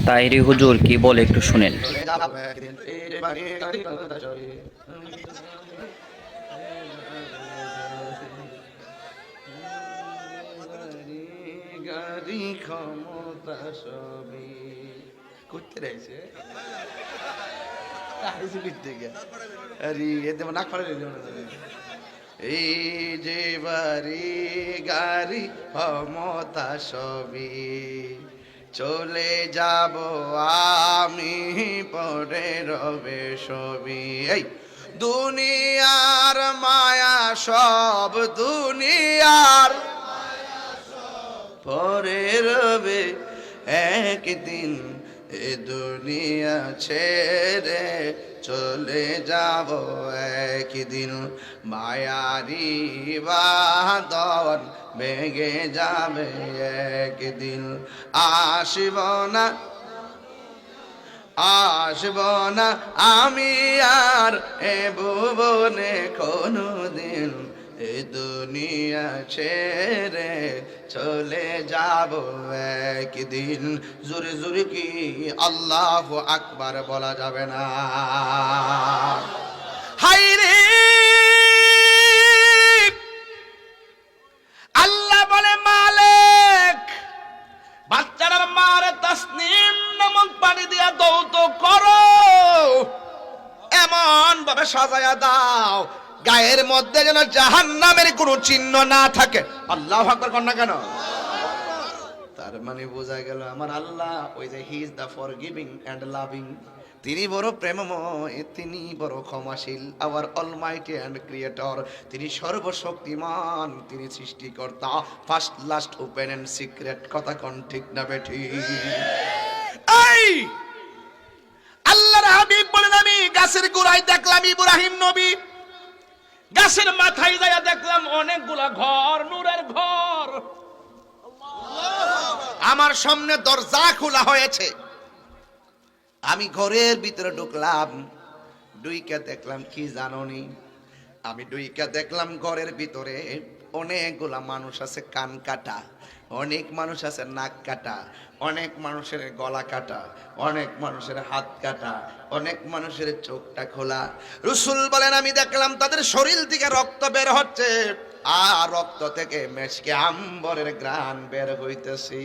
তাহিরি হুজুর কি বলে একটু শুনেন। গাড়ি ক্ষমতা সবই করতে রয়েছে এই যে বাড়ি গাড়ি ক্ষমতা সবই চলে যাব আমি পরে রবে সবই। এই দুনিয়ার মায়া সব দুনিয়ার পরে রবে একদিন, এ দুনিয়া ছেড়ে চলে যাব একদিন। মায়ারি বাঁধন ভেঙে যাবে একদিন, আসব না আসব না আমি আর এ ভুবনে কোনদিন, এ দুনিয়া ছেড়ে চলে যাব একদিন। জোরে জোরে কি আল্লাহু আকবার বলা যাবে না? হায়রে আল্লাহ বলে মালিক বাচ্চাটার মারে তাসনিম নামক পানি দিয়া দৌত করো, এমন ভাবে সাজায়া দাও গায়ের মধ্যে যেন জাহান্নামের কোনো চিহ্ন না থাকে। আল্লাহু আকবার কর না কেন? তার মানে বোঝা গেল আমার আল্লাহ ওই যে he is the forgiving and loving, তিনি বড় প্রেমময়, তিনি বড় ক্ষমাশীল, আওয়ার অলমাইটি এন্ড ক্রিয়েটর, তিনি সর্বশক্তিমান, তিনি সৃষ্টিকর্তা, first last open and secret. কথা কোন ঠিক না বেঠি? এই আল্লাহর হাবিব বলেন আমি গাছের গোড়ায় দেখলাম ইব্রাহিম নবী, গাছের মাথায় যায়া দেখলাম অনেকগুলা ঘর, নূরের ঘর। আমার সামনে দরজা খোলা হয়েছে, আমি ঘরের ভিতরে ঢুকলাম, ডুইকা দেখলাম কি জানোনি? আমি ডুইকা দেখলাম ঘরের ভিতরে অনেকগুলা মানুষ আছে কান কাটা, অনেক মানুষ আছে নাক কাটা, অনেক মানুষের গলা কাটা, অনেক মানুষের হাত কাটা, অনেক মানুষের চোখটা খোলা। রাসূল বলেন আমি দেখলাম তাদের শরীর থেকে রক্ত বের হচ্ছে, আর রক্ত থেকে মেশকে আম্বরের ঘ্রাণ বের হইতেছে।